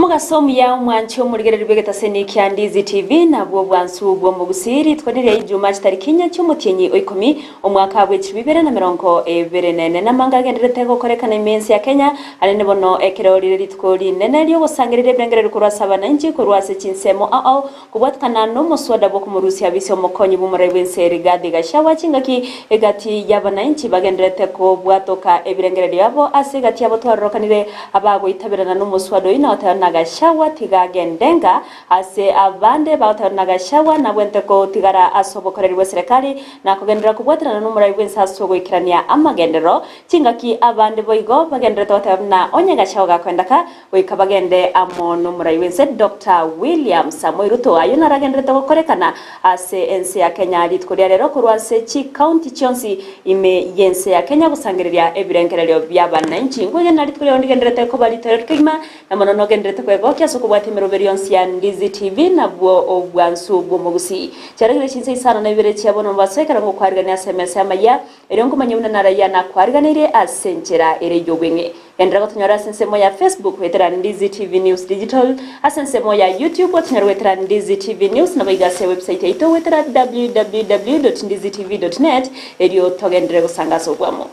Omugasomu ya umwancho murigere ribegeta seni kyandizi TV na bwo bwansu bwo mu busiri twanire ijuma kitarikinya cy'umutyenyi oikomi omwaka wa 2024 na manga genderete gukorekana imensi ya Kenya alene bono ekerorire ritkori nene ryo gusangirire bengere kurwasaba nanji kurwase kinsemo kubwatkana no muswada bwo kumurusi abisi omukonyi bumure bwenseri gadi gashawa kingaki egati y'abananchi bagenderete ko bwatoka ebirengere yabo asigati yabo twarokanire abago itabirana no muswado ina nagashawa tigagendenga ase abande nagashawa na bwente ko tigara asobokorerwe serikali na kugendera kubwatirana n'umurai bwensa sogoikirania amagendero kingaki abande boigo bagendera na onye gashawa gakwendaka wikabagende amono murai bwense Dr. William Samoei Ruto ayo naragendera gukorekana ase ense ya Kenya litkoria rero kurwase chi county chonsi ime yense ya Kenya gusangiriria ebirengerero by'abananchi ngwe nalitkoria ndigendera ko balitero kigima na monono gendete kwegokia sokubwati meroverionsi ya Ndizi TV na bwo obwansu bwo mugusi cyaragire kinse isana na ibere cyabona basekara ngo kwarigana SMS amaya erongo manyuna naraya na kwariganire asenchera erejogwenge endra gotonyora sensemo ya Facebook wetera Ndizi TV News Digital asensemo ya YouTube wetonyora wetera Ndizi TV News na baigase website ito wetera www.ndizitv.net erio togendere gusangaso gwamo.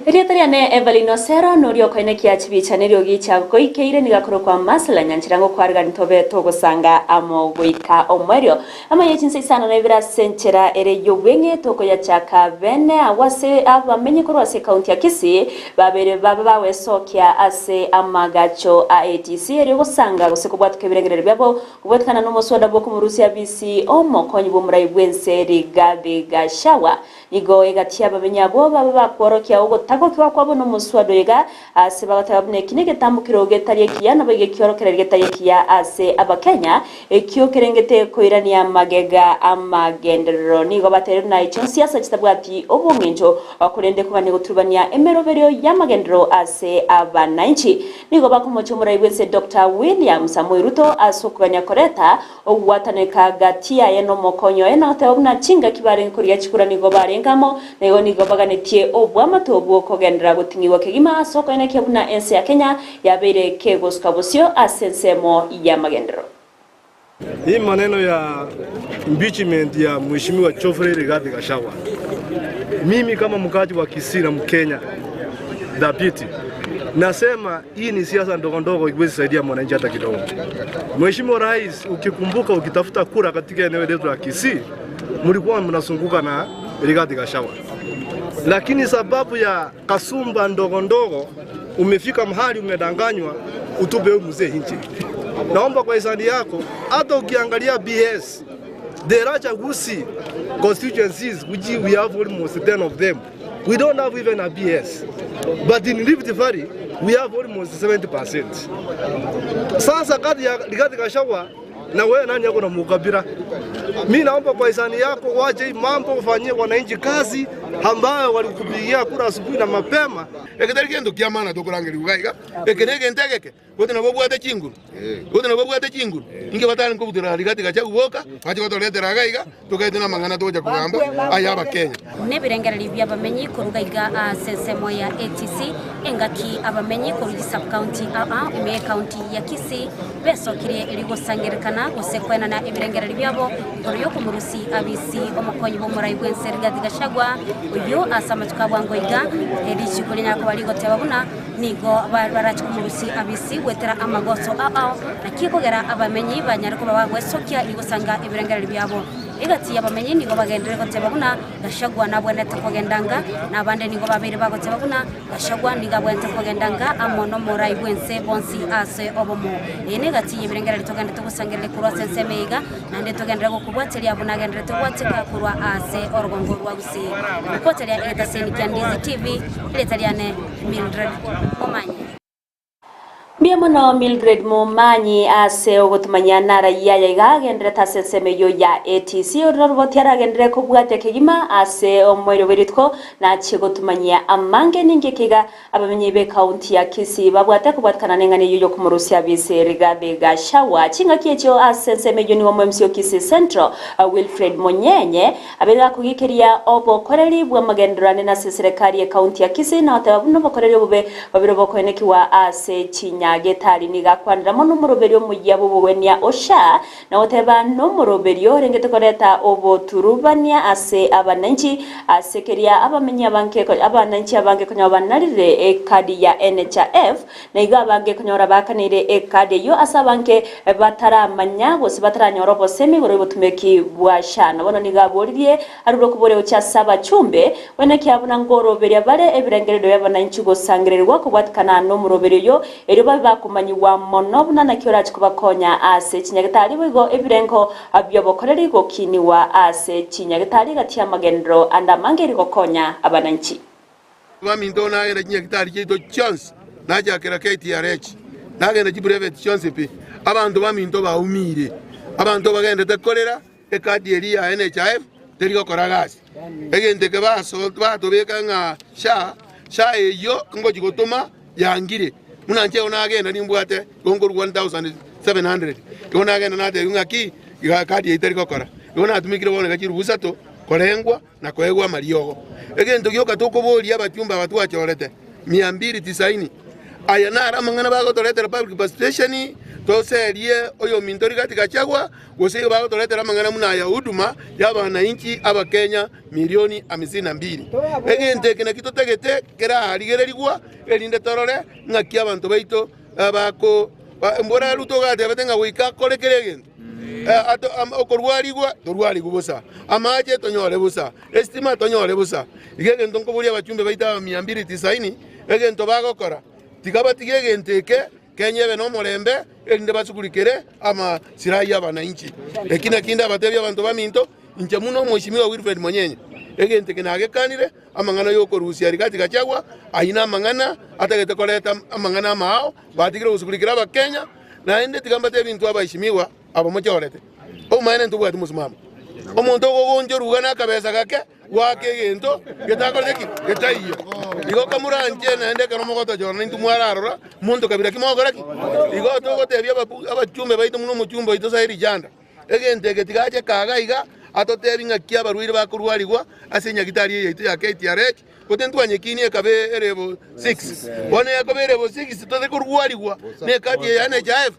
Rietariane Evelino Sero norio koine kiachibicha neryo gicha goikeire nigakoro kwa masala nyanchirango kwarga ntobe togosanga amo goika omwerio ama yechinse isana na ibira senchera ere yobwenge toko ya chaka bene awase abamenye korwase county ya Kisii babere babawe sokya ase amagacho a ATC ere gosanga goseko bwatuke birengerere byabo kubwatkana no muswada bwo kumurusi ya BC omokonyi bumurayi bwense Rigathi Gachagua nigo egatia bamenya bo baba kworokia ugo tako kwa kwabo no muswado yega ase bagatabune kinege tambukiro getariye kiya nabage kiorokerere getariye kiya ase abakenya ekyo kerengete koirania magega amagendero nigo batere na icho siasa kitabwati obunginjo bakurende kubane guturubania emeroberio y'amagendero ase abananchi nigo bakomocho murayi bwese Dr. William Samoei Ruto asukanya koreta ogwataneka gatia yeno mokonyo ena tabuna chinga kibare kuriya chikura nigo barengamo nigo baganetie obwamatobo kogendera gutingiwa kigima soko ene kebuna ense ya Kenya yabere kegoskabosio asensemo ya magendero. Hii maneno ya impeachment ya mheshimiwa Geoffrey Rigathi Gachagua, mimi kama mkaji wa Kisii na Mkenya dhabiti nasema hii ni siasa ndogo ndogo iwezi saidia mwananchi hata kidogo. Mheshimiwa Rais, ukikumbuka ukitafuta kura katika eneo letu la Kisii mlikuwa mnasunguka na Rigathi Gachagua, lakini sababu ya kasumba ndogo ndogo umefika mahali umedanganywa utupe mzee nchi. Naomba kwa hisani yako hata ukiangalia BS Derachagusi constituencies which we have almost 10 of them, we don't have even a BS, but in Rift Valley we have almost 70%. Sasa kati ya Rigathi Gachagua na wewe nani yako na mukabira? Mimi naomba kwa hisani yako waje mambo ufanyie wananchi kazi ambayo walikupigia kura asubuhi na mapema. Eketari kendo kiamana tokurangeri ugaiga ekenege ntegeke wote na bobu ate chinguru wote na bobu ate chinguru inge batali ko budira Rigathi Gachagua boka ati ko toletera gaiga tukaite na mangana toja kugamba ayaba Kenya ne birengereri byabamenyi ko rugaiga sensemo ya ATC engaki abamenyi ko sub county ime county ya Kisii besokire iri gusangerekana gusekwena na ibirengereri byabo yo kumurusi abisi omukonyi bo murayi bwense Rigathi Gachagua uyo asama tukabwangoiga eri chikulinya ko bali gotebabuna nigo barachikumurusi abisi wetera amagoso na kikogera abamenyi banyara ko babagwesokia igosanga ibirengereri byabo igati abamenyi nigo bagendere gotebabuna Gachagua nabwene kugendanga nabande nigo babiri bagotebabuna Gachagua niga bwente kugendanga amono murayi bwense bonsi ase obomo ene gati ibirengereri togende tugusangerere kurwa sensemeiga nande togendere gukubwateria abunagendere tugwatika kurwa ase orgongo rwa gusi koteria etaseni kya Ndizi TV iletariane Mildred Omanye. Miamono Mildred Mumanyi ase ogotumanya nara yaya igagendere tasesemeyo ya ATC ororbotiara agendere kubwate kigima ase omwero beritko na chigotumanya amange ningekiga abamenyi be county ya Kisii babwate kubwatkana nengane yoyo kumurusia bise Rigathi Gachagua chinga kiecho ase semeyo ni wa MCO Kisii Central Wilfred Monyenye abega kugikiria obokoreri bwa magenderane na serikali ya county ya Kisii na otabuno bokoreri bube babirobokoenekiwa ase chinya getari niga kwanira mono muroberio mujyabo bwenia osha na oteba no muroberio rengete koreta oboturubania ase abananchi asekeria abamenya banke abananchi abange konya banarire ekadi ya NHIF na iga bange konyora bakanire ekadi yo asabanke bataramanya gose bataranyorobo semi gore butumeki bwashana bono niga boririe aruro kubore ucha saba chumbe wene kyabuna ngoroberia bare ebirengeredo y'abananchi gosangererwa kubwatkana no muroberio yo eriba bakumanyiwa monobuna na kyorachi kubakonya ase chinyagitari wigo ebirenko abyobokoreri gokiniwa ase chinyagitari gatia magendro anda mangeri gokonya abananchi baminto na era chinyagitari chito chance naja kera KTRH nagenda chiprivate chance pe abantu baminto baumire abantu bagenda tekorera ekadi eri ya NHIF terigo koragasi egende ke baso batobeka nga sha eyo ngo gigotoma yangire munanje onagenda nimbwate gongo 1700 onagenda nate ngaki kadi itari kokora ona atumikire bone gachiru busato korengwa na koegwa mariogo egento gyoka tokobori abatyumba batwachorete 290 aya nara mangana bagotoretera public bus station toserie oyo mintori Rigathi Gachagua gose bagotoretera mangana muna ya huduma y'abananchi abakenya milioni 52 egente kina kitotegete kera harigererigwa erinde torore ngaki abantu baito abako mbora ruto gate batenga wika korekere egento ato okorwarigwa torwarigwa busa amaje tonyore busa estima tonyore busa igegento nkoburia abachumbe baita 290 egento bagokora tikabatigie genteke kenyebe no morembe erinde basukurikere ama sirai y'abananchi ekina kinda batebya abantu baminto inche muno mheshimiwa Wilfred Monyenye egente kinage kanire amangana yoko rusia Rigathi Gachagua aina amangana atagete koleta amangana mao batigire usukurikira abakenya na ende tikambate bintu abaheshimiwa abamochorete o maana ntubu ati musimama omuntu ogonjoruga na kabeza gake wake gento getakoreki getaiyo igo kamuranje na ende kano mogoto jorna ntu mwararora muntu kabira kimokoreki igo togotebya abachume baito muno muchumba ito sairi janda egente getigache kagaiga atotebinga kia barwire bakurwarigwa asenya gitari yeito ya KTRH kotentwanye kinie kabe erebo 6 bone yakobe erebo 6 tote kurwarigwa ne kati ya NHIF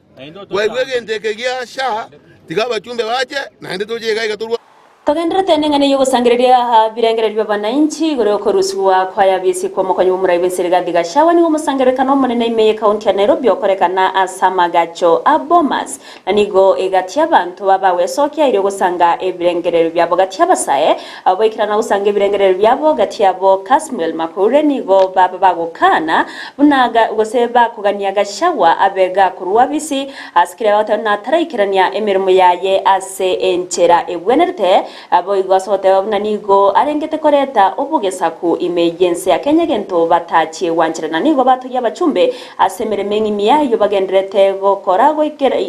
wegegente kegia sha tigaba chumbe bache na ende toje gaiga turwa kagendera tenengane yogo sangereria birengere by'abananchi gore ko rusuwa kwa yabisi kwa mokonyi umuraibe Rigathi Gachagua ni umusangerekano munene imeye county ya Nairobi okorekana asamagacho abomas nanigo egati abantu babawe sokia iri gusanga ebirengere byabo gati abasaye aboikirana gusanga ebirengere byabo gati yabo Kasmuel Makure nigo baba bagokana bunaga goseba kugania Gachagua abega kuruwa bisi askire batana taraikirania emirimo yaye ase enchera ebwenerte abo igwasote nanigo arengete koreta obugesaku emergency ya Kenya gento batachie wanchirana nigo batuya bachumbe asemere mengi miyayo bagendrete gokora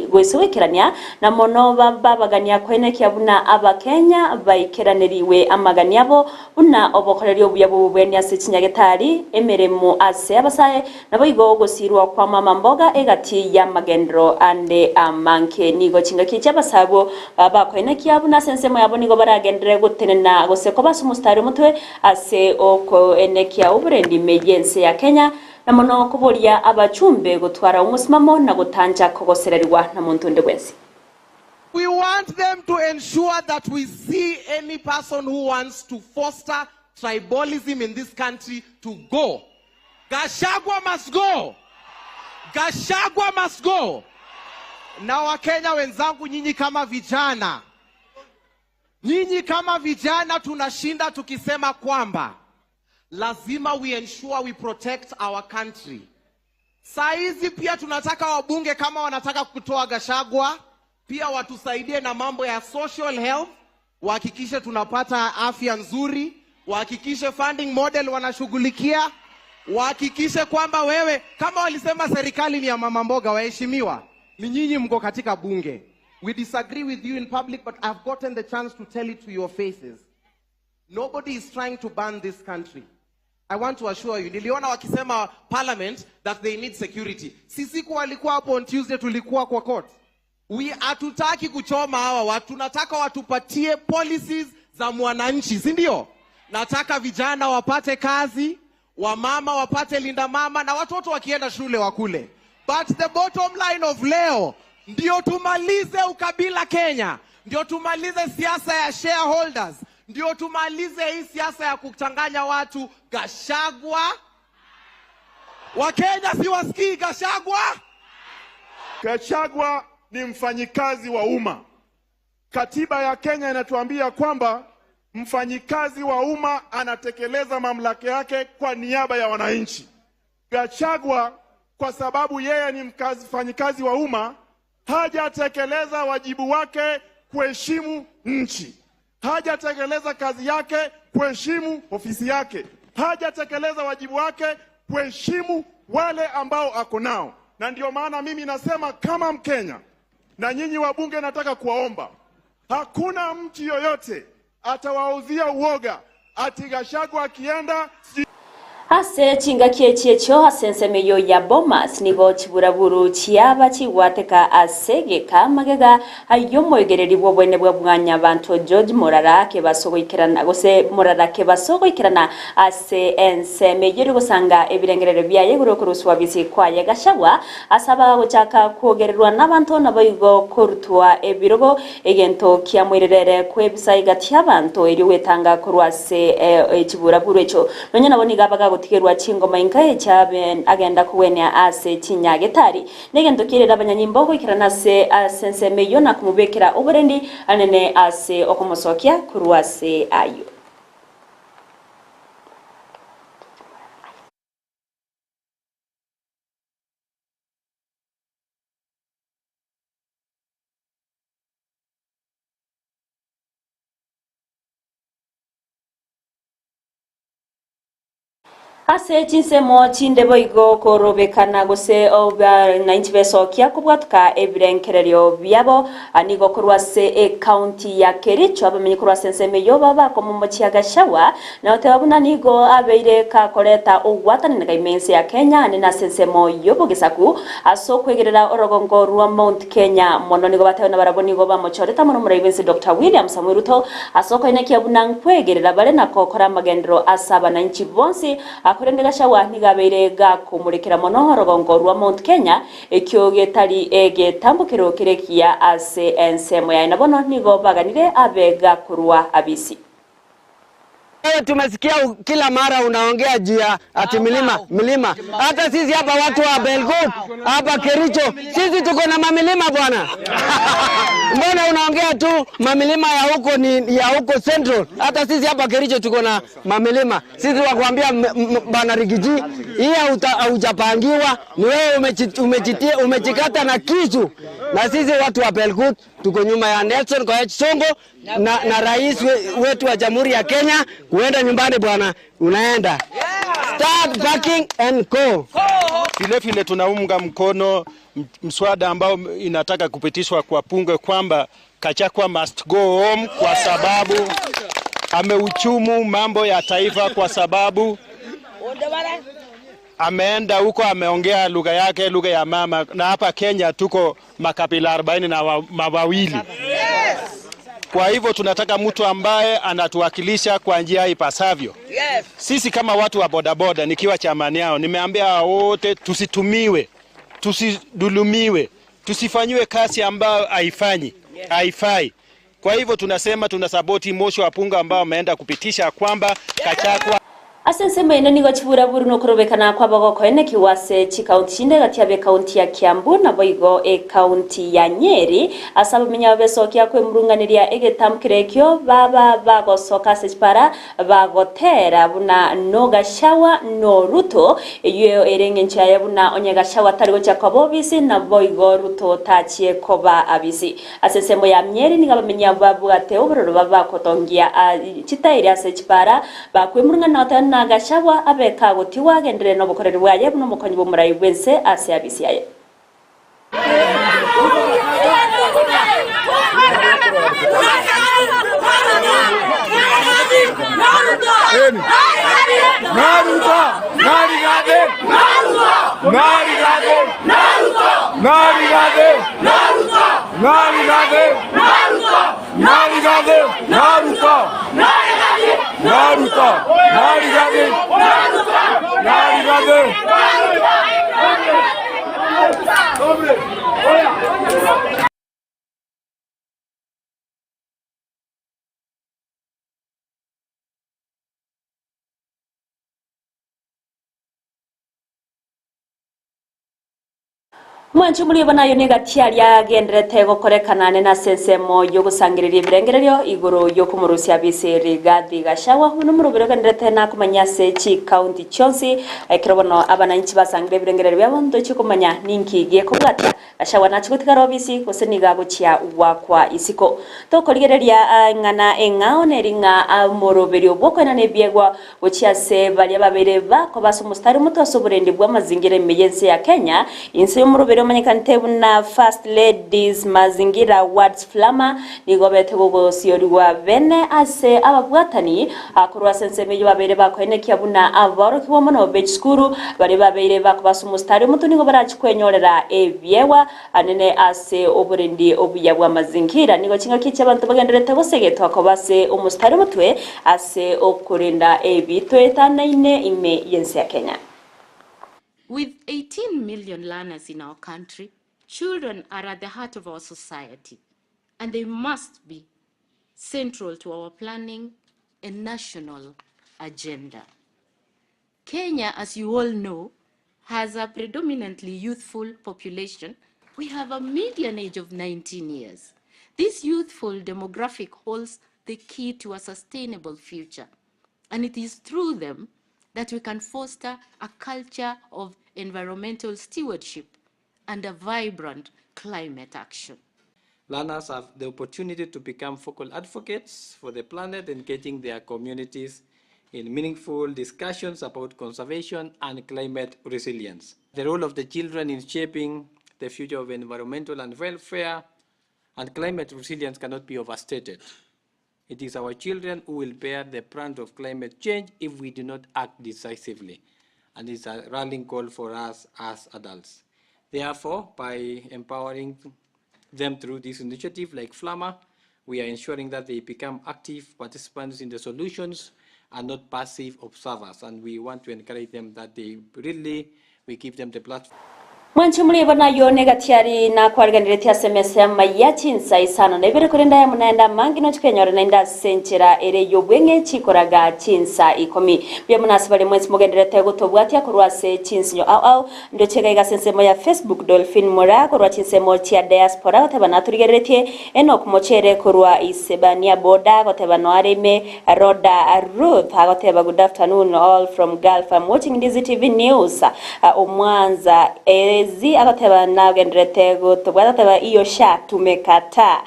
goiswekirania na mono babagania kwene kyabuna abakenya baikeraneriwe amaganiabo una obokoreri obuyabo bwenya sekinyagetari emeremo ase abasaye nabo igo gosirwa kwa mama mboga egati ya magendro ande amanke nigo chingaki cyabasabo bakwene kyabuna sensemo yabo nigo baragendere gutenena goseko basumustari mutwe ase oko enekia uburendi emergency ya Kenya na mono kuboria abachumbe gutwara umusimamo na gutanja kogosererwa na muntu nde wese. We want them to ensure that we see any person who wants to foster tribalism in this country to go. Gachagua must go. Gachagua must go. Na Wakenya wenzangu, nyinyi kama vijana tunashinda tukisema kwamba lazima we ensure we protect our country. Saizi pia tunataka wabunge kama wanataka kutoa Gachagua pia watusaidie na mambo ya social health, wahakikishe tunapata afya nzuri, wahakikishe funding model wanashughulikia, wahakikishe kwamba wewe, kama walisema serikali ni ya mama mboga, waheshimiwa, ni nyinyi mko katika bunge. We disagree with you in public, but I've gotten the chance to tell it to your faces. Nobody is trying to ban this country. I want to assure you, niliona wakisema parliament that they need security. Sisi walikuwa hapo on Tuesday, tulikuwa kwa court. We hatutaki kuchoma hawa watu, tunataka watupatie policies za mwananchi, si ndio? Nataka vijana wapate kazi, wamama wapate linda mama, na watoto wakienda shule wakule. But the bottom line of leo, ndio tumalize ukabila Kenya, ndio tumalize siasa ya shareholders, ndio tumalize hii siasa ya kuchanganya watu. Gachagua, Wakenya si wasikii Gachagua? Gachagua ni mfanyikazi wa umma. Katiba ya Kenya inatuambia kwamba mfanyikazi wa umma anatekeleza mamlaka yake kwa niaba ya wananchi. Gachagua, kwa sababu yeye ni mfanyikazi wa umma, hajatekeleza wajibu wake kuheshimu nchi. Hajatekeleza kazi yake kuheshimu ofisi yake. Hajatekeleza wajibu wake kuheshimu wale ambao ako nao. Na ndio maana mimi nasema kama Mkenya, na nyinyi wabunge nataka kuwaomba, hakuna mtu yoyote atawauzia uoga ati Gachagua akienda ase chinga kiechiecho asensemeyo ya Bomas nigo chiburaburu chiaba chiwateka asege kamagega ayomoigereri bwobwene bwa mwanya bantu George Morara ke basogoikerana gose Morara ke basogoikerana ase ensemeyo gusanga ebirengerero byaye gurokuruswa bisi kwaye Gachagua asaba guchaka kuogererwa nabantu naboigo kurutwa ebirogo egento kiamwirerere kwebisa igati abantu eri wetanga kurwase chiburaburu echo nonye naboni gabaga tigerwa chingoma inkae chabe agenda kuwenya ase chinyagetari negendo kirera abanyanyimbo kwikirana se asensemeyo na kumubekera uburendi anene ase okomosokia kurwase ayo. Ase chinsemo chindeboigo korobekana gose oba 90 besokia kubwatuka ebirenkerero byabo anigo kurwase county ya Kericho abamenye kurwase nsemeyo baba komomochi ya Gachagua na otebuna nigo abeire ka koleta ogwatani na imense ya Kenya ni na sensemo yobogesaku aso kwegerera orogongo rwa Mount Kenya mono nigo batewe na baraboni go bamochoreta mono murabense Dr. William Samuel Ruto asoko ineki abuna kwegerera bare na kokora magendro asaba na nchi bonsi akorende Gachagua nigabeire ga kumurekera mono orogongo rwa Mount Kenya ekyo getari egetambukiro kirekia ase ensemo ya nabono nigo baganire abega kurwa abisi. Tumesikia kila mara unaongea juu ya ati milima. Hata sisi hapa watu wa Belgut, hapa Kericho, sisi tuko na mamilima bwana. Mbona unaongea tu mamilima ya huko ni ya huko Central? Hata sisi hapa Kericho tuko na mamilima. Sisi wakwambia bana Rigiji, hii haujapangiwa, ni wewe umechikata na kisu. Na sisi watu wa Belgut tuko nyuma ya Nelson Koech Songo na rais wetu wa Jamhuri ya Kenya kuenda nyumbani bwana, unaenda. Start backing and go. Vile tunaunga mkono mswada ambao inataka kupitishwa kwa bunge kwamba Gachagua must go home kwa sababu ameuchumu mambo ya taifa, kwa sababu ameenda huko ameongea lugha yake, lugha ya mama, na hapa Kenya tuko makabila 40 na mawawili. Kwa hivyo tunataka mtu ambaye anatuwakilisha kwa njia ipasavyo. Sisi kama watu wa bodaboda, nikiwa chamani yao, nimeambia wote tusitumiwe, tusidulumiwe, tusifanywe kazi ambayo haifai. Kwa hivyo tunasema tunasapoti motion wa bunge ambao ameenda kupitisha kwamba Gachagua Asensema ina nigo chiburaburu no korobekana kwa bago koene kiwase chikaunti shinde gati ya county ya Kiambu na boigo county ya Nyeri asaba menya besokia kwe murunganiria egetamkirekyo baba bago soka sechpara bago tera buna no Gachagua no Ruto eyo erenge nchaye buna onye Gachagua tarigo chakobo bisi na boigo Ruto tachie koba abisi asensemo ya Nyeri niga bamenya babu ate obroro baba kotongia chitairi asechpara bakwe murungana ng'a Gachagua abeka gutiwa gendere no bukoreri bwaye no mukonyi bumurayi bwense ase abisiaye Mwanchu muri bana yone gatiari agenderete gukorekana na sensemo yo gusangirira ibirengerero iguru yo kumurusia biseri Rigathi Gachagua no murubero genderete na kumanyase chi county chonsi kirobono abananchi basangire ibirengerero byabo ndo chikumanya ninkigiye kubwata Gachagua na chikutikaro bisi kuseniga buchia wakwa isiko to koligereria ngana engao neringa amurubero bokona nebiegwa buchia se bali babere bako basumustari muto soburendi bwa mazingire meyense ya Kenya inse murubero manyikantebu na First Ladies Mazingira Awards Flama nigobete gogosioriwa bene ase ababwatani akurwa senseme babere bakoene kyabuna abaro kiwomo no beach school bari babere bakubasa umustari muto nigo barachikwenyorera ebyewa anene ase oburendi obuyabwa mazingira nigo kinga kice abantu bagenderete bosegeto akobase umustari mutwe ase okurinda ebitwe tanaine ime yense ya Kenya. With 18 million learners in our country, children are at the heart of our society, and they must be central to our planning and national agenda. Kenya, as you all know, has a predominantly youthful population. We have a median age of 19 years. This youthful demographic holds the key to a sustainable future, and it is through them that we can foster a culture of environmental stewardship and a vibrant climate action. Learners have the opportunity to become focal advocates for the planet, engaging their communities in meaningful discussions about conservation and climate resilience. The role of the children in shaping the future of environmental and welfare and climate resilience cannot be overstated. It is our children who will bear the brunt of climate change if we do not act decisively, and it's a rallying call for us as adults. Therefore, by empowering them through this initiative like FLAMA, we are ensuring that they become active participants in the solutions and not passive observers, and we want to encourage them that we give them the platform. Mwanchi muri bana yo negatiari na kwarganireti SMS mayachi insai sana nebere kurenda ya munaenda mangi no chikenyora nenda senchera ere yobwenge chikoraga chinsa ikomi bya munasibale mwensi mugenderete gutobwati akurwase chinsinyo au ndo chega iga sensemo ya Facebook Dolphin Mora kurwa chinsemo tia diaspora gotebana turigeretie Enoch Mochere kurwa isebania boda gotebana areme Roda Ruth goteba good afternoon all from Gulf. I'm watching Dizzy TV News Omwanza zi agateba nagendrete gutobwa iyo sha tumekata.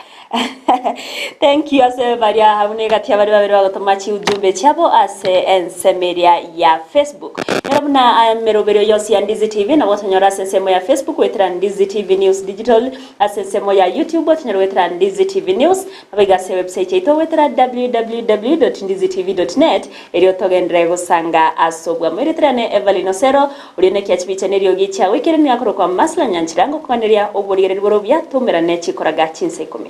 Thank you ase baria hamune gatia bari babiri bagotomachi ujumbe chabo ase ensemeria ya Facebook. Nerabuna merobero yosi ya Dizzy TV na watanyora sensemo ya Facebook wetra Dizzy TV News Digital asensemo ya YouTube watanyora wetra Dizzy TV News nabiga se website yetu wetra www.dizzytv.net eriyo togendre gusanga asobwa mwetra ne Evelyn Osero urine kiachibicha nerio gicha wikere ni akoro kwa masla nyanchirango kwaneria oborigerero bya tumerane chikoraga chinse 10.